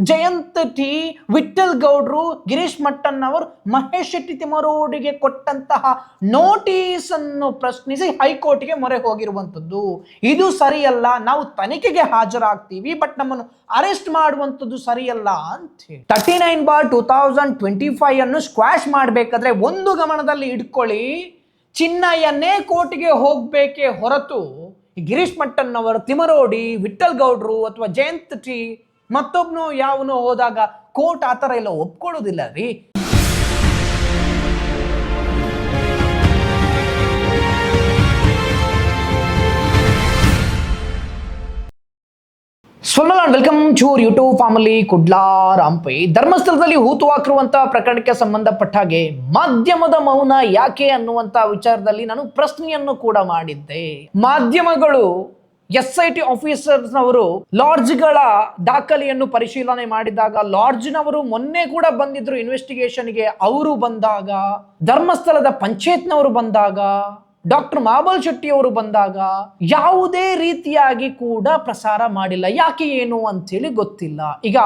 Jayant T, Vithal ಗೌಡ್ರು, Girish mutton ಅವರು ಮಹೇಶ್ ಶೆಟ್ಟಿ ತಿಮರೋಡಿಗೆ ಕೊಟ್ಟಂತಹ ನೋಟಿಸ್ ಅನ್ನು ಪ್ರಶ್ನಿಸಿ ಹೈಕೋರ್ಟ್ಗೆ ಮೊರೆ ಹೋಗಿರುವಂತದ್ದು. ಇದು ಸರಿಯಲ್ಲ, ನಾವು ತನಿಖೆಗೆ ಹಾಜರಾಗ್ತೀವಿ, ಬಟ್ ನಮ್ಮನ್ನು ಅರೆಸ್ಟ್ ಮಾಡುವಂಥದ್ದು ಸರಿಯಲ್ಲ ಅಂತ ಹೇಳಿ 39/2025 ಅನ್ನು ಸ್ಕ್ವಾಶ್ ಮಾಡಬೇಕಾದ್ರೆ ಒಂದು ಗಮನದಲ್ಲಿ ಇಟ್ಕೊಳ್ಳಿ, ಚಿನ್ನಯ್ಯನೇ ಕೋರ್ಟ್ಗೆ ಹೋಗ್ಬೇಕೇ ಹೊರತು ಗಿರೀಶ್ ಮಟ್ಟನ್ ಅವರು, ತಿಮರೋಡಿ, ವಿಠಲ್ ಗೌಡ್ರು ಅಥವಾ ಜಯಂತ್ ಟಿ ಮತ್ತೊಬ್ನು ಯಾವನು ಹೋದಾಗ ಕೋರ್ಟ್ ಆ ಥರ ಎಲ್ಲ ಒಪ್ಕೊಳ್ಳೋದಿಲ್ಲ ರೀ. Welcome to YouTube family. ಕುಡ್ಲಾರ್ ಹಂಪಿ ಧರ್ಮಸ್ಥಳದಲ್ಲಿ ಹೂತು ಹಾಕಿರುವಂತಹ ಪ್ರಕರಣಕ್ಕೆ ಸಂಬಂಧಪಟ್ಟ ಹಾಗೆ ಮಾಧ್ಯಮದ ಮೌನ ಯಾಕೆ ಅನ್ನುವಂತ ವಿಚಾರದಲ್ಲಿ ನಾನು ಪ್ರಶ್ನೆಯನ್ನು ಕೂಡ ಮಾಡಿದ್ದೆ. ಮಾಧ್ಯಮಗಳು SIT ಆಫೀಸರ್ಸ್ನವರು ಲಾಡ್ಜ್ಗಳ ದಾಖಲೆಯನ್ನು ಪರಿಶೀಲನೆ ಮಾಡಿದಾಗ, ಲಾಡ್ಜ್ನವರು ಮೊನ್ನೆ ಕೂಡ ಬಂದಿದ್ರು ಇನ್ವೆಸ್ಟಿಗೇಷನ್ಗೆ, ಅವರು ಬಂದಾಗ, ಧರ್ಮಸ್ಥಳದ ಪಂಚಾಯತ್ನವರು ಬಂದಾಗ, ಡಾಕ್ಟರ್ ಮಾಬಲ್ ಶೆಟ್ಟಿ ಅವರು ಬಂದಾಗ ಯಾವುದೇ ರೀತಿಯಾಗಿ ಕೂಡ ಪ್ರಸಾರ ಮಾಡಿಲ್ಲ. ಯಾಕೆ ಏನು ಅಂತೇಳಿ ಗೊತ್ತಿಲ್ಲ. ಈಗ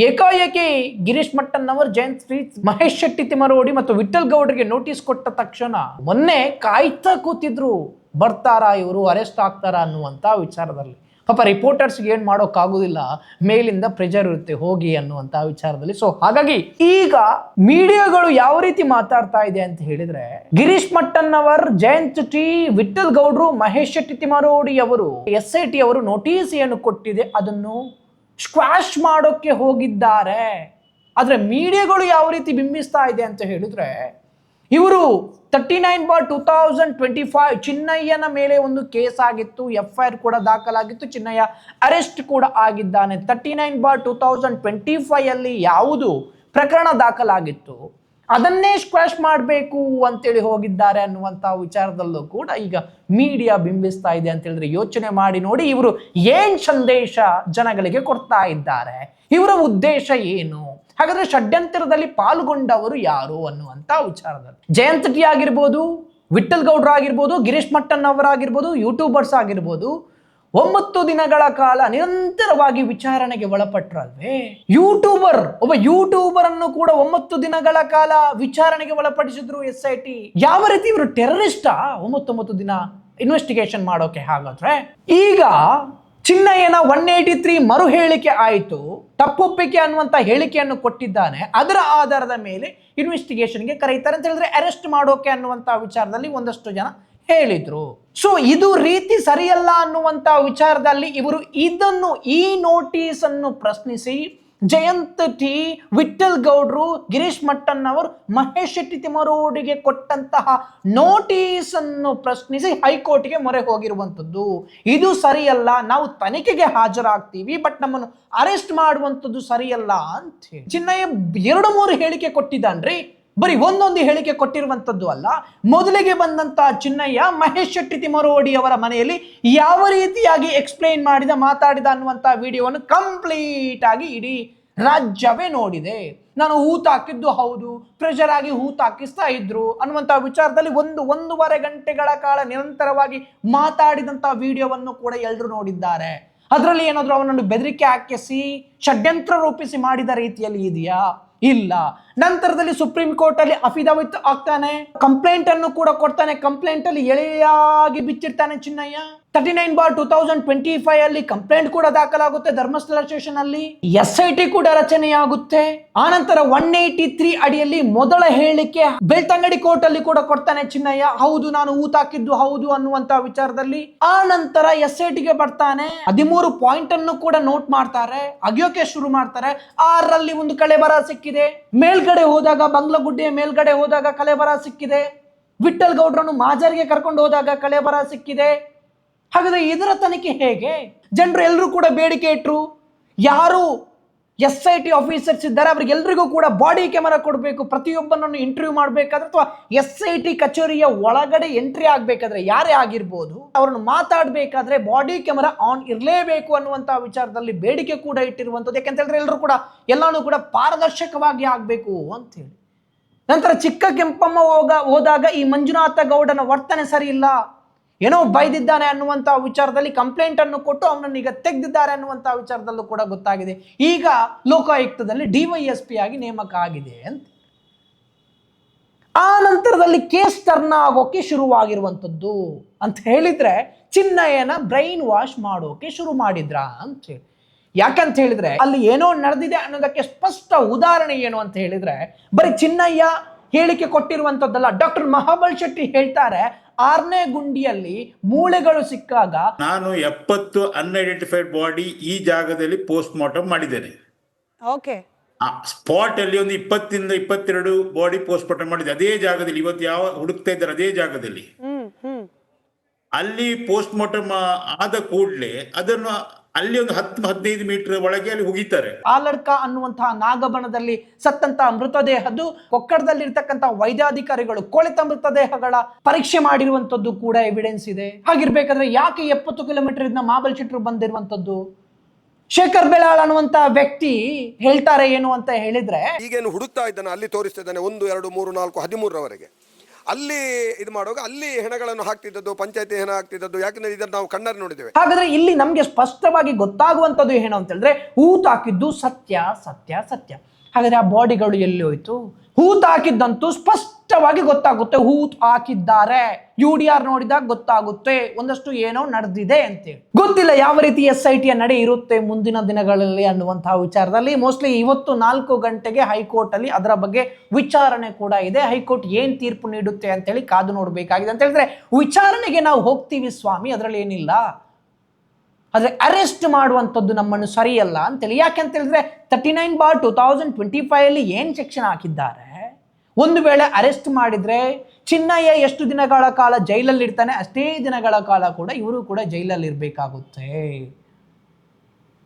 ಏಕಾಏಕಿ ಗಿರೀಶ್ ಮಟ್ಟನ್ ಅವರು, ಜಯಂತ್ ಟಿ, ಮಹೇಶ್ ಶೆಟ್ಟಿ ತಿಮರೋಡಿ ಮತ್ತು ವಿಠಲ್ ಗೌಡ್ರಿಗೆ ನೋಟಿಸ್ ಕೊಟ್ಟ ತಕ್ಷಣ ಮೊನ್ನೆ ಕಾಯ್ತಾ ಕೂತಿದ್ರು, ಬರ್ತಾರಾ ಇವರು, ಅರೆಸ್ಟ್ ಆಗ್ತಾರಾ ಅನ್ನುವಂಥ ವಿಚಾರದಲ್ಲಿ. ಪಾಪ ರಿಪೋರ್ಟರ್ಸ್ಗೆ ಏನು ಮಾಡೋಕ್ಕಾಗೋದಿಲ್ಲ, ಮೇಲಿಂದ ಪ್ರೆಷರ್ ಇರುತ್ತೆ ಹೋಗಿ ಅನ್ನುವಂಥ ವಿಚಾರದಲ್ಲಿ. ಸೊ ಹಾಗಾಗಿ ಈಗ ಮೀಡಿಯಾಗಳು ಯಾವ ರೀತಿ ಮಾತಾಡ್ತಾ ಇದೆ ಅಂತ ಹೇಳಿದ್ರೆ, ಗಿರೀಶ್ ಮಟ್ಟನ್ ಅವರ್, ಜಯಂತ್ ಟಿ, ವಿಠಲ್ ಗೌಡ್ರು, ಮಹೇಶ್ ಶೆಟ್ಟಿ ತಿಮರೋಡಿ ಅವರು, SIT ಅವರು ನೋಟಿಸ್ ಏನು ಕೊಟ್ಟಿದೆ ಅದನ್ನು ಸ್ಕ್ವಾಶ್ ಮಾಡೋಕ್ಕೆ ಹೋಗಿದ್ದಾರೆ. ಆದ್ರೆ ಮೀಡಿಯಾಗಳು ಯಾವ ರೀತಿ ಬಿಂಬಿಸ್ತಾ ಇದೆ ಅಂತ ಹೇಳಿದ್ರೆ, ಇವರು 39/2025 ಚಿನ್ನಯ್ಯನ ಮೇಲೆ ಒಂದು ಕೇಸ್ ಆಗಿತ್ತು, FIR ಕೂಡ ದಾಖಲಾಗಿತ್ತು, ಚಿನ್ನಯ್ಯ ಅರೆಸ್ಟ್ ಕೂಡ ಆಗಿದ್ದಾನೆ. 39/2025 ಅಲ್ಲಿ ಯಾವುದು ಪ್ರಕರಣ ದಾಖಲಾಗಿತ್ತು ಅದನ್ನೇ ಸ್ಕ್ವಾಶ್ ಮಾಡಬೇಕು ಅಂತೇಳಿ ಹೋಗಿದ್ದಾರೆ ಅನ್ನುವಂಥ ವಿಚಾರದಲ್ಲೂ ಕೂಡ ಈಗ ಮೀಡಿಯಾ ಬಿಂಬಿಸ್ತಾ ಇದೆ ಅಂತ ಹೇಳಿದ್ರೆ ಯೋಚನೆ ಮಾಡಿ ನೋಡಿ, ಇವರು ಏನ್ ಸಂದೇಶ ಜನಗಳಿಗೆ ಕೊಡ್ತಾ ಇದ್ದಾರೆ, ಇವರ ಉದ್ದೇಶ ಏನು, ಹಾಗಾದ್ರೆ ಷಡ್ಯಂತ್ರದಲ್ಲಿ ಪಾಲ್ಗೊಂಡವರು ಯಾರು ಅನ್ನುವಂಥ ವಿಚಾರದಲ್ಲಿ. ಜಯಂತ್ ಟಿ ಆಗಿರ್ಬೋದು, ವಿಠಲ್ ಗೌಡ್ರ ಆಗಿರ್ಬೋದು, ಗಿರೀಶ್ ಮಟ್ಟನ್ ಅವರಾಗಿರ್ಬೋದು, ಯೂಟ್ಯೂಬರ್ಸ್ ಆಗಿರ್ಬೋದು, 9 ದಿನಗಳ ಕಾಲ ನಿರಂತರವಾಗಿ ವಿಚಾರಣೆಗೆ ಒಳಪಟ್ರಲ್ವೇ. ಒಬ್ಬ ಯೂಟ್ಯೂಬರ್ ಅನ್ನು ಕೂಡ 9 ದಿನಗಳ ಕಾಲ ವಿಚಾರಣೆಗೆ ಒಳಪಡಿಸಿದ್ರು SIT. ಯಾವ ರೀತಿ ಇವರು ಟೆರರಿಸ್ಟಾ 9 ದಿನ ಇನ್ವೆಸ್ಟಿಗೇಷನ್ ಮಾಡೋಕೆ? ಹಾಗಾದ್ರೆ ಈಗ ಚಿನ್ನಯ್ಯನ 183 ಮರು ಹೇಳಿಕೆ ಆಯಿತು, ತಪ್ಪೊಪ್ಪಿಗೆ ಅನ್ನುವಂಥ ಹೇಳಿಕೆಯನ್ನು ಕೊಟ್ಟಿದ್ದಾನೆ, ಅದರ ಆಧಾರದ ಮೇಲೆ ಇನ್ವೆಸ್ಟಿಗೇಷನ್ಗೆ ಕರೀತಾರೆ ಅಂತ ಹೇಳಿದ್ರೆ ಅರೆಸ್ಟ್ ಮಾಡೋಕೆ ಅನ್ನುವಂಥ ವಿಚಾರದಲ್ಲಿ ಒಂದಷ್ಟು ಜನ ಹೇಳಿದ್ರು. ಸೊ ಇದು ರೀತಿ ಸರಿಯಲ್ಲ ಅನ್ನುವಂಥ ವಿಚಾರದಲ್ಲಿ ಇವರು ಈ ನೋಟಿಸ್ ಅನ್ನು ಪ್ರಶ್ನಿಸಿ ಜಯಂತ್ ಟಿ, ವಿಠಲ್ ಗೌಡ್ರು, ಗಿರೀಶ್ ಮಟ್ಟನ್ ಅವರು, ಮಹೇಶ್ ಶೆಟ್ಟಿ ತಿಮರೋಡಿಗೆ ಕೊಟ್ಟಂತಹ ನೋಟಿಸ್ ಅನ್ನು ಪ್ರಶ್ನಿಸಿ ಹೈಕೋರ್ಟ್ಗೆ ಮೊರೆ ಹೋಗಿರುವಂಥದ್ದು. ಇದು ಸರಿಯಲ್ಲ, ನಾವು ತನಿಖೆಗೆ ಹಾಜರಾಗ್ತೀವಿ, ಬಟ್ ನಮ್ಮನ್ನು ಅರೆಸ್ಟ್ ಮಾಡುವಂಥದ್ದು ಸರಿಯಲ್ಲ ಅಂತ ಹೇಳಿ ಚಿನ್ನಯ್ಯ 2-3 ಹೇಳಿಕೆ ಕೊಟ್ಟಿದ್ದಾನ್ರಿ. ಬರೀ ಒಂದೊಂದು ಹೇಳಿಕೆ ಕೊಟ್ಟಿರುವಂಥದ್ದು ಅಲ್ಲ. ಮೊದಲಿಗೆ ಬಂದಂತ ಚಿನ್ನಯ್ಯ ಮಹೇಶ್ ಶೆಟ್ಟಿ ತಿಮರೋಡಿ ಅವರ ಮನೆಯಲ್ಲಿ ಯಾವ ರೀತಿಯಾಗಿ ಎಕ್ಸ್ಪ್ಲೈನ್ ಮಾತಾಡಿದ ಅನ್ನುವಂಥ ವಿಡಿಯೋವನ್ನು ಕಂಪ್ಲೀಟ್ ಆಗಿ ಇಡೀ ರಾಜ್ಯವೇ ನೋಡಿದೆ. ನಾನು ಹೂತು ಹಾಕಿದ್ದು ಹೌದು, ಪ್ರೆಷರ್ ಆಗಿ ಹೂತು ಹಾಕಿಸ್ತಾ ಇದ್ರು ಅನ್ನುವಂಥ ವಿಚಾರದಲ್ಲಿ 1-1.5 ಗಂಟೆಗಳ ಕಾಲ ನಿರಂತರವಾಗಿ ಮಾತಾಡಿದಂಥ ವಿಡಿಯೋವನ್ನು ಕೂಡ ಎಲ್ಲರೂ ನೋಡಿದ್ದಾರೆ. ಅದರಲ್ಲಿ ಏನಾದರೂ ಅವನನ್ನು ಬೆದರಿಕೆ ಹಾಕಿಸಿ ಷಡ್ಯಂತ್ರ ರೂಪಿಸಿ ಮಾಡಿದ ರೀತಿಯಲ್ಲಿ ಇದೆಯಾ? ಇಲ್ಲ. ನಂತರದಲ್ಲಿ ಸುಪ್ರೀಂ ಕೋರ್ಟ್ ಅಲ್ಲಿ ಅಫಿಡವಿಟ್ ಆಗ್ತಾನೆ, ಕಂಪ್ಲೇಂಟ್ ಅನ್ನು ಕೂಡ ಕೊಡ್ತಾನೆ, ಕಂಪ್ಲೇಂಟ್ ಅಲ್ಲಿ ಎಳೆಯಾಗಿ ಬಿಚ್ಚಿರ್ತಾನೆ ಚಿನ್ನಯ್ಯ. 39/2025 ಅಲ್ಲಿ ಕಂಪ್ಲೇಂಟ್ ಕೂಡ ದಾಖಲಾಗುತ್ತೆ ಧರ್ಮಸ್ಥಳ ಸ್ಟೇಷನ್ ಅಲ್ಲಿ, SIT ಕೂಡ ರಚನೆಯಾಗುತ್ತೆ. ಆನಂತರ 183 ಅಡಿಯಲ್ಲಿ ಮೊದಲ ಹೇಳಿಕೆ ಬೆಳ್ತಂಗಡಿ ಕೋರ್ಟ್ ಅಲ್ಲಿ ಕೂಡ ಕೊಡ್ತಾನೆ ಚಿನ್ನಯ್ಯ, ಹೌದು ನಾನು ಊತ ಹಾಕಿದ್ದು ಹೌದು ಅನ್ನುವಂತ ವಿಚಾರದಲ್ಲಿ. ಆ ನಂತರ SITಗೆ ಬರ್ತಾನೆ, 13 ಪಾಯಿಂಟ್ ಅನ್ನು ಕೂಡ ನೋಟ್ ಮಾಡ್ತಾರೆ, ಅಗಿಯೋಕೆ ಶುರು ಮಾಡ್ತಾರೆ. 6ರಲ್ಲಿ ಒಂದು ಕಳೆಬರ ಸಿಕ್ಕಿದೆ, ಮೇಲ್ಗಡೆ ಹೋದಾಗ ಬಂಗ್ಲಗುಡ್ಡೆಯ ಮೇಲ್ಗಡೆ ಹೋದಾಗ ಕಳೆಬರ ಸಿಕ್ಕಿದೆ, ವಿಠಲ್ ಗೌಡ್ರನ್ನು ಮಾಜಾರಿಗೆ ಕರ್ಕೊಂಡು ಹೋದಾಗ ಕಳೆಬರ ಸಿಕ್ಕಿದೆ. ಹಾಗಾದ್ರೆ ಇದರ ತನಿಖೆ ಹೇಗೆ? ಜನರು ಎಲ್ಲರೂ ಕೂಡ ಬೇಡಿಕೆ ಇಟ್ಟರು, ಯಾರು SIT ಆಫೀಸರ್ಸ್ ಇದ್ದಾರೆ ಅವರಿಗೆಲ್ಲರಿಗೂ ಕೂಡ ಬಾಡಿ ಕ್ಯಾಮರಾ ಕೊಡಬೇಕು, ಪ್ರತಿಯೊಬ್ಬನನ್ನು ಇಂಟರ್ವ್ಯೂ ಮಾಡಬೇಕಾದ್ರೆ ಅಥವಾ SIT ಕಚೇರಿಯ ಒಳಗಡೆ ಎಂಟ್ರಿ ಆಗಬೇಕಾದ್ರೆ ಯಾರೇ ಆಗಿರ್ಬೋದು ಅವರನ್ನು ಮಾತಾಡಬೇಕಾದ್ರೆ ಬಾಡಿ ಕ್ಯಾಮರಾ ಆನ್ ಇರಲೇಬೇಕು ಅನ್ನುವಂಥ ವಿಚಾರದಲ್ಲಿ ಬೇಡಿಕೆ ಕೂಡ ಇಟ್ಟಿರುವಂಥದ್ದು. ಯಾಕೆಂತ ಹೇಳಿದ್ರೆ ಎಲ್ಲರೂ ಕೂಡ ಎಲ್ಲಾನು ಕೂಡ ಪಾರದರ್ಶಕವಾಗಿ ಆಗಬೇಕು ಅಂತ ಹೇಳಿ. ನಂತರ ಚಿಕ್ಕ ಕೆಂಪಮ್ಮ ಹೋದಾಗ ಈ ಮಂಜುನಾಥ ಗೌಡನ ವರ್ತನೆ ಸರಿ ಇಲ್ಲ, ಏನೋ ಬೈದಿದ್ದಾನೆ ಅನ್ನುವಂಥ ವಿಚಾರದಲ್ಲಿ ಕಂಪ್ಲೇಂಟ್ ಅನ್ನು ಕೊಟ್ಟು ಅವನನ್ನು ಈಗ ತೆಗೆದಿದ್ದಾರೆ ಅನ್ನುವಂಥ ವಿಚಾರದಲ್ಲೂ ಕೂಡ ಗೊತ್ತಾಗಿದೆ. ಈಗ ಲೋಕಾಯುಕ್ತದಲ್ಲಿ DYSP ಆಗಿ ನೇಮಕ ಆಗಿದೆ ಅಂತ. ಆ ನಂತರದಲ್ಲಿ ಕೇಸ್ ಟರ್ನ್ ಆಗೋಕೆ ಶುರುವಾಗಿರುವಂಥದ್ದು ಅಂತ ಹೇಳಿದ್ರೆ ಚಿನ್ನಯ್ಯನ ಬ್ರೈನ್ ವಾಶ್ ಮಾಡೋಕೆ ಶುರು ಮಾಡಿದ್ರ ಅಂತ ಹೇಳಿ. ಯಾಕಂತ ಹೇಳಿದ್ರೆ ಅಲ್ಲಿ ಏನೋ ನಡೆದಿದೆ ಅನ್ನೋದಕ್ಕೆ ಸ್ಪಷ್ಟ ಉದಾಹರಣೆ ಏನು ಅಂತ ಹೇಳಿದ್ರೆ ಬರೀ ಚಿನ್ನಯ್ಯ ಹೇಳಿಕೆ ಕೊಟ್ಟಿರುವಂತದ್ದಲ್ಲ. ಡಾಕ್ಟರ್ ಮಹಾಬಲ್ ಶೆಟ್ಟಿ ಹೇಳ್ತಾರೆ, 6ನೇ ಗುಂಡಿಯಲ್ಲಿ ಮೂಳೆಗಳು ಸಿಕ್ಕಾಗ ನಾನು 70 ಅನ್ಐಡೆಂಟಿಫೈಡ್ ಬಾಡಿ ಈ ಜಾಗದಲ್ಲಿ ಪೋಸ್ಟ್ ಮಾರ್ಟಮ್ ಮಾಡಿದ್ದೇನೆ. ಓಕೆ, ಸ್ಪಾಟ್ ಅಲ್ಲಿ ಒಂದು 20-22 ಬಾಡಿ ಪೋಸ್ಟ್ ಮಾರ್ಟಮ್ ಮಾಡಿದೆ ಅದೇ ಜಾಗದಲ್ಲಿ. ಇವತ್ತು ಯಾವ ಹುಡುಕ್ತಾ ಇದ್ದಾರೆ ಅದೇ ಜಾಗದಲ್ಲಿ. ಅಲ್ಲಿ ಪೋಸ್ಟ್ ಮಾರ್ಟಮ್ ಆದ ಕೂಡಲೇ ಅದನ್ನು ಅಲ್ಲಿ ಒಂದು 10-15 ಮೀಟರ್ ಒಳಗೆ ಅಲ್ಲಿ ಹುಗಿತಾರೆ. ಆಲಡ್ಕ ಅನ್ನುವಂತಹ ನಾಗಬಣದಲ್ಲಿ ಸತ್ತಂತಹ ಮೃತದೇಹದ್ದು ಕೊಕ್ಕಡದಲ್ಲಿರ್ತಕ್ಕಂಥ ವೈದ್ಯಾಧಿಕಾರಿಗಳು ಕೊಳೆತ ಮೃತದೇಹಗಳ ಪರೀಕ್ಷೆ ಮಾಡಿರುವಂತದ್ದು ಕೂಡ ಎವಿಡೆನ್ಸ್ ಇದೆ. ಹಾಗಿರ್ಬೇಕಾದ್ರೆ ಯಾಕೆ 70 ಕಿಲೋಮೀಟರ್ ಇಂದ ಮಹಾಬಲ್ ಶೆಟ್ರು ಬಂದಿರುವಂತದ್ದು? ಶೇಖರ್ ಬೆಳಾಳ್ ಅನ್ನುವಂತ ವ್ಯಕ್ತಿ ಹೇಳ್ತಾರೆ ಏನು ಅಂತ ಹೇಳಿದ್ರೆ, ಈಗೇನು ಹುಡುಕ್ತಾ ಇದ್ದಾನೆ ಅಲ್ಲಿ ತೋರಿಸ್ತಾ ಇದ್ದಾನೆ 1, 2, 3, 4, 13ರವರೆಗೆ ಅಲ್ಲಿ ಇದು ಮಾಡುವಾಗ ಅಲ್ಲಿ ಹೆಣಗಳನ್ನು ಹಾಕ್ತಿದ್ದದ್ದು, ಪಂಚಾಯತಿ ಹೆಣ ಹಾಕ್ತಿದ್ದದ್ದು. ಯಾಕಂದ್ರೆ ಇದನ್ನು ನಾವು ಕಣ್ಣಾರೆ ನೋಡಿದ್ದೇವೆ. ಹಾಗಾದ್ರೆ ಇಲ್ಲಿ ನಮ್ಗೆ ಸ್ಪಷ್ಟವಾಗಿ ಗೊತ್ತಾಗುವಂತದ್ದು ಏನು ಅಂತ ಹೇಳಿದ್ರೆ ಹೂತ್ ಹಾಕಿದ್ದು ಸತ್ಯ ಸತ್ಯ ಸತ್ಯ. ಹಾಗಾದ್ರೆ ಆ ಬಾಡಿಗಳು ಎಲ್ಲಿ ಹೋಯ್ತು? ಹೂತ್ ಹಾಕಿದ್ದಂತೂ ಸ್ಪಷ್ಟವಾಗಿ ಗೊತ್ತಾಗುತ್ತೆ, ಹೂತ್ ಹಾಕಿದ್ದಾರೆ. UDR ನೋಡಿದಾಗ ಗೊತ್ತಾಗುತ್ತೆ ಒಂದಷ್ಟು ಏನೋ ನಡೆದಿದೆ ಅಂತೇಳಿ. ಗೊತ್ತಿಲ್ಲ ಯಾವ ರೀತಿ SIT ನಡೆ ಇರುತ್ತೆ ಮುಂದಿನ ದಿನಗಳಲ್ಲಿ ಅನ್ನುವಂತಹ ವಿಚಾರದಲ್ಲಿ. ಮೋಸ್ಟ್ಲಿ ಇವತ್ತು 4 ಗಂಟೆಗೆ ಹೈಕೋರ್ಟ್ ಅಲ್ಲಿ ಅದರ ಬಗ್ಗೆ ವಿಚಾರಣೆ ಕೂಡ ಇದೆ. ಹೈಕೋರ್ಟ್ ಏನ್ ತೀರ್ಪು ನೀಡುತ್ತೆ ಅಂತೇಳಿ ಕಾದು ನೋಡಬೇಕಾಗಿದೆ. ಅಂತ ಹೇಳಿದ್ರೆ ವಿಚಾರಣೆಗೆ ನಾವು ಹೋಗ್ತೀವಿ ಸ್ವಾಮಿ, ಅದರಲ್ಲಿ ಏನಿಲ್ಲ. ಆದ್ರೆ ಅರೆಸ್ಟ್ ಮಾಡುವಂಥದ್ದು ನಮ್ಮನ್ನು ಸರಿಯಲ್ಲ ಅಂತೇಳಿ. ಯಾಕೆಂತ ಹೇಳಿದ್ರೆ 39/2025 ಅಲ್ಲಿ ಏನ್ ಸೆಕ್ಷನ್ ಹಾಕಿದ್ದಾರೆ, ಒಂದು ವೇಳೆ ಅರೆಸ್ಟ್ ಮಾಡಿದ್ರೆ ಚಿನ್ನಯ್ಯ ಎಷ್ಟು ದಿನಗಳ ಕಾಲ ಜೈಲಲ್ಲಿ ಇರ್ತಾನೆ ಅಷ್ಟೇ ದಿನಗಳ ಕಾಲ ಕೂಡ ಇವರು ಕೂಡ ಜೈಲಲ್ಲಿ ಇರಬೇಕಾಗುತ್ತೆ.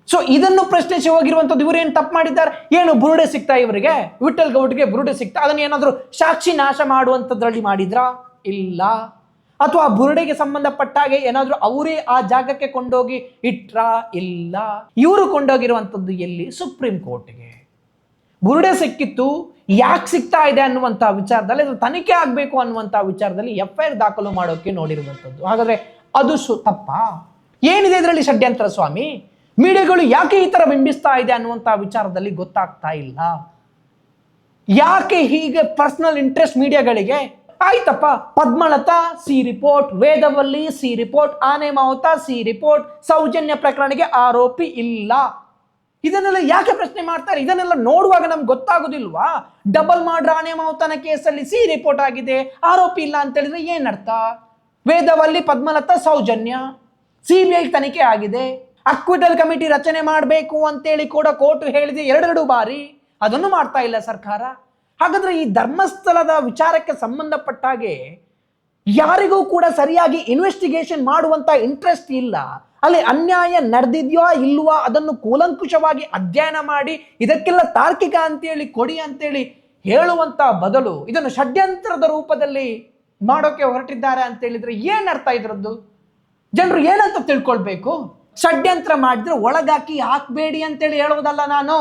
ಸೊ ಇದನ್ನು ಪ್ರಶ್ನಿಸಿ ಹೋಗಿರುವಂಥದ್ದು. ಇವರು ಏನು ತಪ್ಪು ಮಾಡಿದ್ದಾರೆ? ಏನು ಬುರುಡೆ ಸಿಗ್ತಾ ಇವರಿಗೆ? ವಿಠಲ್ ಗೌಡ್ಗೆ ಬುರುಡೆ ಸಿಗ್ತಾ? ಅದನ್ನ ಏನಾದರೂ ಸಾಕ್ಷಿ ನಾಶ ಮಾಡುವಂಥದ್ರಲ್ಲಿ ಮಾಡಿದ್ರಾ? ಇಲ್ಲ. ಅಥವಾ ಬುರುಡೆಗೆ ಸಂಬಂಧಪಟ್ಟಾಗೆ ಏನಾದರೂ ಅವರೇ ಆ ಜಾಗಕ್ಕೆ ಕೊಂಡೋಗಿ ಇಟ್ರಾ? ಇಲ್ಲ. ಇವರು ಕೊಂಡೋಗಿರುವಂಥದ್ದು ಎಲ್ಲಿ? ಸುಪ್ರೀಂ ಕೋರ್ಟ್ಗೆ. ಬುರುಡೆ ಸಿಕ್ಕಿತ್ತು, ಯಾಕೆ ಸಿಗ್ತಾ ಇದೆ ಅನ್ನುವಂಥ ವಿಚಾರದಲ್ಲಿ ಅದು ತನಿಖೆ ಆಗಬೇಕು ಅನ್ನುವಂಥ ವಿಚಾರದಲ್ಲಿ FIR ದಾಖಲು ಮಾಡೋಕೆ ನೋಡಿರುವಂಥದ್ದು. ಹಾಗಾದ್ರೆ ಅದು ತಪ್ಪಾ? ಏನಿದೆ ಇದರಲ್ಲಿ ಷಡ್ಯಂತ್ರ ಸ್ವಾಮಿ? ಮೀಡಿಯಾಗಳು ಯಾಕೆ ಈ ತರ ಬಿಂಬಿಸ್ತಾ ಇದೆ ಅನ್ನುವಂಥ ವಿಚಾರದಲ್ಲಿ ಗೊತ್ತಾಗ್ತಾ ಇಲ್ಲ. ಯಾಕೆ ಹೀಗೆ ಪರ್ಸನಲ್ ಇಂಟ್ರೆಸ್ಟ್ ಮೀಡಿಯಾಗಳಿಗೆ? ಆಯ್ತಪ್ಪ, Padmalatha C report, Vedavalli C report, ಆನೆ ಮಾವುತ ಸಿ ರಿಪೋರ್ಟ್, ಸೌಜನ್ಯ ಪ್ರಕರಣಕ್ಕೆ ಆರೋಪಿ ಇಲ್ಲ. ಇದನ್ನೆಲ್ಲ ಯಾಕೆ ಪ್ರಶ್ನೆ ಮಾಡ್ತಾರೆ? ಇದನ್ನೆಲ್ಲ ನೋಡುವಾಗ ನಮ್ಗೆ ಗೊತ್ತಾಗೋದಿಲ್ವಾ? ಡಬಲ್ ಮಾಡ್ರ ಆನೆ ಮಾವುತನ ಕೇಸಲ್ಲಿ ಸಿ ರಿಪೋರ್ಟ್ ಆಗಿದೆ, ಆರೋಪಿ ಇಲ್ಲ ಅಂತ ಹೇಳಿದ್ರೆ ಏನರ್ಥ? ವೇದವಲ್ಲಿ, ಪದ್ಮಲತಾ, ಸೌಜನ್ಯ, CBI ತನಿಖೆ ಆಗಿದೆ, ಅಕ್ವಿಟಲ್ ಕಮಿಟಿ ರಚನೆ ಮಾಡಬೇಕು ಅಂತೇಳಿ ಕೂಡ ಕೋರ್ಟ್ ಹೇಳಿದೆ 2 ಬಾರಿ. ಅದನ್ನು ಮಾಡ್ತಾ ಇಲ್ಲ ಸರ್ಕಾರ. ಹಾಗಾದ್ರೆ ಈ ಧರ್ಮಸ್ಥಳದ ವಿಚಾರಕ್ಕೆ ಸಂಬಂಧಪಟ್ಟ ಹಾಗೆ ಯಾರಿಗೂ ಕೂಡ ಸರಿಯಾಗಿ ಇನ್ವೆಸ್ಟಿಗೇಷನ್ ಮಾಡುವಂತ ಇಂಟ್ರೆಸ್ಟ್ ಇಲ್ಲ. ಅಲ್ಲಿ ಅನ್ಯಾಯ ನಡೆದಿದ್ಯೋ ಇಲ್ವಾ ಅದನ್ನು ಕೂಲಂಕುಷವಾಗಿ ಅಧ್ಯಯನ ಮಾಡಿ ಇದಕ್ಕೆಲ್ಲ ತಾರ್ಕಿಕ ಅಂತೇಳಿ ಕೊಡಿ ಅಂತೇಳಿ ಹೇಳುವಂತ ಬದಲು ಇದನ್ನು ಷಡ್ಯಂತ್ರದ ರೂಪದಲ್ಲಿ ಮಾಡೋಕೆ ಹೊರಟಿದ್ದಾರೆ ಅಂತ ಹೇಳಿದ್ರೆ ಏನ್ ಅರ್ಥ ಇದ್ರದ್ದು? ಜನರು ಏನಂತ ತಿಳ್ಕೊಳ್ಬೇಕು? ಷಡ್ಯಂತ್ರ ಮಾಡಿದ್ರೆ ಒಳಗಾಕಿ ಹಾಕ್ಬೇಡಿ ಅಂತೇಳಿ ಹೇಳೋದಲ್ಲ ನಾನು.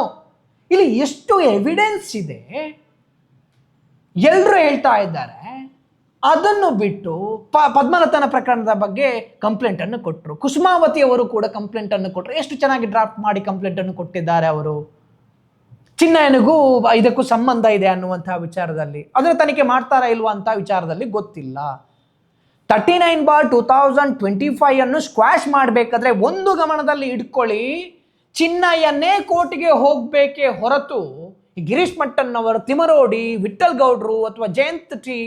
ಇಲ್ಲಿ ಎಷ್ಟು ಎವಿಡೆನ್ಸ್ ಇದೆ ಎಲ್ಲರೂ ಹೇಳ್ತಾ ಇದ್ದಾರೆ. ಅದನ್ನು ಬಿಟ್ಟು ಪದ್ಮಲತನ ಪ್ರಕರಣದ ಬಗ್ಗೆ ಕಂಪ್ಲೇಂಟ್ ಅನ್ನು ಕೊಟ್ಟರು. ಕುಸುಮಾವತಿ ಅವರು ಕೂಡ ಕಂಪ್ಲೇಂಟ್ ಅನ್ನು ಕೊಟ್ಟರು. ಎಷ್ಟು ಚೆನ್ನಾಗಿ ಡ್ರಾಫ್ಟ್ ಮಾಡಿ ಕಂಪ್ಲೇಂಟ್ ಅನ್ನು ಕೊಟ್ಟಿದ್ದಾರೆ ಅವರು. ಚಿನ್ನಯ್ಯನಿಗೂ ಇದಕ್ಕೂ ಸಂಬಂಧ ಇದೆ ಅನ್ನುವಂತಹ ವಿಚಾರದಲ್ಲಿ ಅದರ ತನಿಖೆ ಮಾಡ್ತಾರಾ ಇಲ್ವಾ ಅಂತ ವಿಚಾರದಲ್ಲಿ ಗೊತ್ತಿಲ್ಲ. 39/2025 ಅನ್ನು ಸ್ಕ್ವಾಶ್ ಮಾಡಬೇಕಾದ್ರೆ ಒಂದು ಗಮನದಲ್ಲಿ ಇಟ್ಕೊಳ್ಳಿ, ಚಿನ್ನಯ್ಯನೇ ಕೋರ್ಟ್ಗೆ ಹೋಗ್ಬೇಕೇ ಹೊರತು ಗಿರೀಶ್ ಮಟ್ಟಣ್ಣವರು, ತಿಮರೋಡಿ, ವಿಠಲ್ ಗೌಡ್ರು ಅಥವಾ ಜಯಂತ್ ಟಿ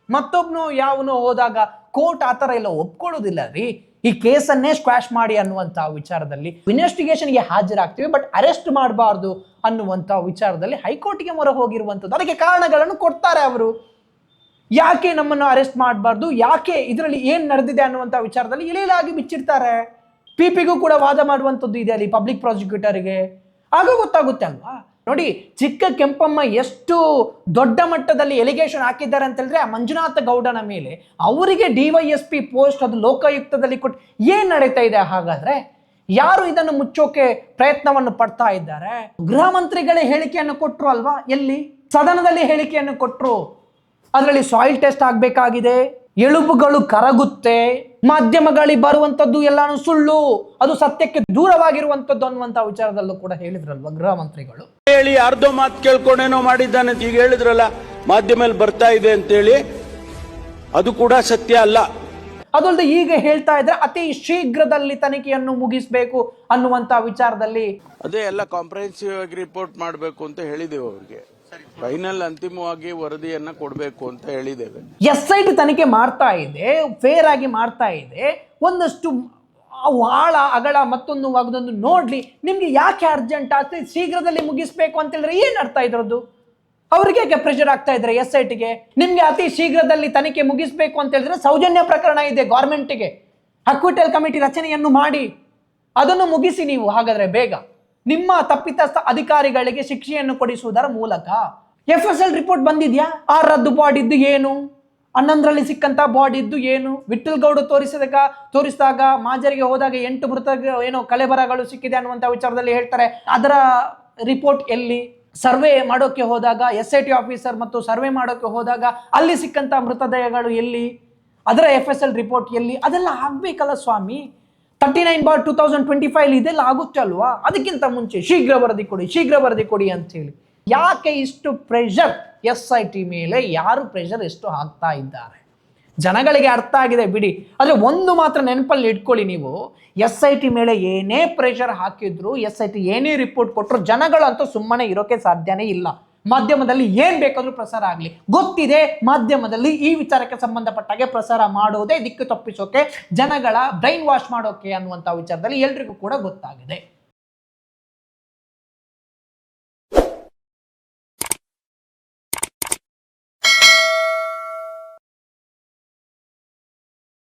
ಮತ್ತೊಬ್ನು ಯಾವನು ಹೋದಾಗ ಕೋರ್ಟ್ ಆ ಥರ ಎಲ್ಲ ಒಪ್ಕೊಳ್ಳೋದಿಲ್ಲ ರೀ. ಈ ಕೇಸನ್ನೇ ಸ್ಕ್ವಾಶ್ ಮಾಡಿ ಅನ್ನುವಂಥ ವಿಚಾರದಲ್ಲಿ ಇನ್ವೆಸ್ಟಿಗೇಷನ್ಗೆ ಹಾಜರಾಗ್ತೀವಿ, ಬಟ್ ಅರೆಸ್ಟ್ ಮಾಡಬಾರ್ದು ಅನ್ನುವಂಥ ವಿಚಾರದಲ್ಲಿ ಹೈಕೋರ್ಟ್ಗೆ ಮೊರೆ ಹೋಗಿರುವಂಥದ್ದು. ಅದಕ್ಕೆ ಕಾರಣಗಳನ್ನು ಕೊಡ್ತಾರೆ ಅವರು. ಯಾಕೆ ನಮ್ಮನ್ನು ಅರೆಸ್ಟ್ ಮಾಡಬಾರ್ದು, ಯಾಕೆ ಇದರಲ್ಲಿ ಏನು ನಡೆದಿದೆ ಅನ್ನುವಂಥ ವಿಚಾರದಲ್ಲಿ ಇಳಿಲಾಗಿ ಬಿಚ್ಚಿರ್ತಾರೆ. ಪಿಗೂ ಕೂಡ ವಾದ ಮಾಡುವಂಥದ್ದು ಇದೆ ಅಲ್ಲಿ ಪಬ್ಲಿಕ್ ಪ್ರಾಸಿಕ್ಯೂಟರ್ಗೆ. ಆಗ ಗೊತ್ತಾಗುತ್ತೆ ಅಲ್ವಾ? ನೋಡಿ, ಚಿಕ್ಕ ಕೆಂಪಮ್ಮ ಎಷ್ಟು ದೊಡ್ಡ ಮಟ್ಟದಲ್ಲಿ ಎಲಿಗೇಷನ್ ಹಾಕಿದ್ದಾರೆ ಅಂತ ಹೇಳಿದ್ರೆ ಆ ಮಂಜುನಾಥ ಗೌಡನ ಮೇಲೆ ಅವರಿಗೆ DYSP ಪೋಸ್ಟ್ ಅದು ಲೋಕಾಯುಕ್ತದಲ್ಲಿ ಕೊಟ್ಟು ಏನ್ ನಡೀತಾ ಇದೆ? ಹಾಗಾದ್ರೆ ಯಾರು ಇದನ್ನು ಮುಚ್ಚೋಕೆ ಪ್ರಯತ್ನವನ್ನು ಪಡ್ತಾ ಇದ್ದಾರೆ? ಗೃಹ ಮಂತ್ರಿಗಳೇ ಹೇಳಿಕೆಯನ್ನು ಕೊಟ್ಟರು ಅಲ್ವಾ? ಎಲ್ಲಿ? ಸದನದಲ್ಲಿ ಹೇಳಿಕೆಯನ್ನು ಕೊಟ್ಟರು. ಅದರಲ್ಲಿ ಸಾಯಿಲ್ ಟೆಸ್ಟ್ ಆಗಬೇಕಾಗಿದೆ, ಎಲುಬುಗಳು ಕರಗುತ್ತೆ, ಮಾಧ್ಯಮಗಳಿಗೆ ಬರುವಂತದ್ದು ಎಲ್ಲಾನು ಸುಳ್ಳು, ಅದು ಸತ್ಯಕ್ಕೆ ದೂರವಾಗಿರುವಂತದ್ದು ಅನ್ನುವಂತ ವಿಚಾರದಲ್ಲೂ ಕೂಡ ಹೇಳಿದ್ರಲ್ವ ಗೃಹ ಮಂತ್ರಿಗಳು. ಹೇಳಿ ಅರ್ಧ ಮಾತು ಕೇಳ್ಕೊಂಡೇನೋ ಮಾಡಿದ್ದಾನೆ ಅಂತ ಈಗ ಹೇಳಿದ್ರಲ್ಲ, ಮಾಧ್ಯಮದಲ್ಲಿ ಬರ್ತಾ ಇದೆ ಅಂತೇಳಿ, ಅದು ಕೂಡ ಸತ್ಯ ಅಲ್ಲ. ಅದಲ್ಲದೆ ಈಗ ಹೇಳ್ತಾ ಇದ್ರೆ ಅತಿ ಶೀಘ್ರದಲ್ಲಿ ತನಿಖೆಯನ್ನು ಮುಗಿಸಬೇಕು ಅನ್ನುವಂತ ವಿಚಾರದಲ್ಲಿ ಅದೇ ಎಲ್ಲ ಕಾಂಪ್ರಹೆನ್ಸಿವ್ ಆಗಿ ರಿಪೋರ್ಟ್ ಮಾಡಬೇಕು ಅಂತ ಹೇಳಿದ್ದೇವೆ ಅವ್ರಿಗೆ. ಫೈನಲ್ ಅಂತಿಮವಾಗಿ ವರದಿಯನ್ನ ಕೊಡಬೇಕು ಅಂತ ಹೇಳಿದ್ದೇವೆ. SIT ತನಿಖೆ ಮಾಡ್ತಾ ಇದೆ, ಫೇರ್ ಆಗಿ ಮಾಡ್ತಾ ಇದೆ, ಒಂದಷ್ಟು ಆಳ ಅಗಳ ಮತ್ತೊಂದು ಆಗದೊಂದು ನೋಡ್ಲಿ. ನಿಮ್ಗೆ ಯಾಕೆ ಅರ್ಜೆಂಟ್ ಆಗ್ತದೆ, ಶೀಘ್ರದಲ್ಲಿ ಮುಗಿಸ್ಬೇಕು ಅಂತ ಹೇಳಿದ್ರೆ ಏನ್ ಅರ್ಥ ಇದ್ರದ್ದು? ಅವ್ರಿಗೆ ಯಾಕೆ ಪ್ರೆಷರ್ ಆಗ್ತಾ ಇದ್ರೆ SITಗೆ? ನಿಮ್ಗೆ ಅತಿ ಶೀಘ್ರದಲ್ಲಿ ತನಿಖೆ ಮುಗಿಸ್ಬೇಕು ಅಂತ ಹೇಳಿದ್ರೆ ಸೌಜನ್ಯ ಪ್ರಕರಣ ಇದೆ ಗೌರ್ಮೆಂಟ್ಗೆ, ಅಕ್ವಿಟಲ್ ಕಮಿಟಿ ರಚನೆಯನ್ನು ಮಾಡಿ ಅದನ್ನು ಮುಗಿಸಿ ನೀವು. ಹಾಗಾದ್ರೆ ಬೇಗ ನಿಮ್ಮ ತಪ್ಪಿತಸ್ಥ ಅಧಿಕಾರಿಗಳಿಗೆ ಶಿಕ್ಷೆಯನ್ನು ಕೊಡಿಸುವುದರ ಮೂಲಕ. FSL ರಿಪೋರ್ಟ್ ಬಂದಿದ್ಯಾ? ಆ ರದ್ದು ಬಾಡ್ ಇದ್ದು ಏನು, 11ರಲ್ಲಿ ಸಿಕ್ಕಂತ ಬಾಡ್ ಇದ್ದು ಏನು, ವಿಠಲ್ ಗೌಡ ತೋರಿಸಿದಾಗ ಮಾಜರಿಗೆ ಹೋದಾಗ 8 ಮೃತ ಏನೋ ಕಳೆಬರಗಳು ಸಿಕ್ಕಿದೆ ಅನ್ನುವಂಥ ವಿಚಾರದಲ್ಲಿ ಹೇಳ್ತಾರೆ. ಅದರ ರಿಪೋರ್ಟ್ ಎಲ್ಲಿ? ಸರ್ವೆ ಮಾಡೋಕೆ ಹೋದಾಗ SIT ಆಫೀಸರ್ ಮತ್ತು ಸರ್ವೆ ಮಾಡೋಕೆ ಹೋದಾಗ ಅಲ್ಲಿ ಸಿಕ್ಕಂತ ಮೃತದೇಹಗಳು ಎಲ್ಲಿ? ಅದರ FSL ರಿಪೋರ್ಟ್ ಎಲ್ಲಿ? ಅದೆಲ್ಲ ಆಗ್ಬೇಕಲ್ಲ ಸ್ವಾಮಿ. 39/2025 ಇದೆಲ್ಲ ಆಗುತ್ತೆ ಅಲ್ವಾ? ಅದಕ್ಕಿಂತ ಮುಂಚೆ ಶೀಘ್ರ ವರದಿ ಕೊಡಿ ಅಂತ ಹೇಳಿ ಯಾಕೆ ಇಷ್ಟು ಪ್ರೆಷರ್ SIT ಮೇಲೆ? ಯಾರು ಪ್ರೆಷರ್ ಎಷ್ಟು ಹಾಕ್ತಾ ಇದ್ದಾರೆ ಜನಗಳಿಗೆ ಅರ್ಥ ಆಗಿದೆ ಬಿಡಿ. ಆದರೆ ಒಂದು ಮಾತ್ರ ನೆನಪಲ್ಲಿ ಇಟ್ಕೊಳ್ಳಿ ನೀವು, SIT ಮೇಲೆ ಏನೇ ಪ್ರೆಷರ್ ಹಾಕಿದ್ರು, SIT ಏನೇ ರಿಪೋರ್ಟ್ ಕೊಟ್ಟರು, ಜನಗಳಂತೂ ಸುಮ್ಮನೆ ಇರೋಕೆ ಸಾಧ್ಯನೇ ಇಲ್ಲ. ಮಾಧ್ಯಮದಲ್ಲಿ ಏನ್ ಬೇಕಾದ್ರೂ ಪ್ರಸಾರ ಆಗಲಿ, ಗೊತ್ತಿದೆ ಮಾಧ್ಯಮದಲ್ಲಿ ಈ ವಿಚಾರಕ್ಕೆ ಸಂಬಂಧಪಟ್ಟಾಗೆ ಪ್ರಸಾರ ಮಾಡೋದೇ ದಿಕ್ಕು ತಪ್ಪಿಸೋಕೆ, ಜನಗಳ ಬ್ರೈನ್ ವಾಶ್ ಮಾಡೋಕೆ ಅನ್ನುವಂಥ ವಿಚಾರದಲ್ಲಿ ಎಲ್ರಿಗೂ ಕೂಡ ಗೊತ್ತಾಗಿದೆ.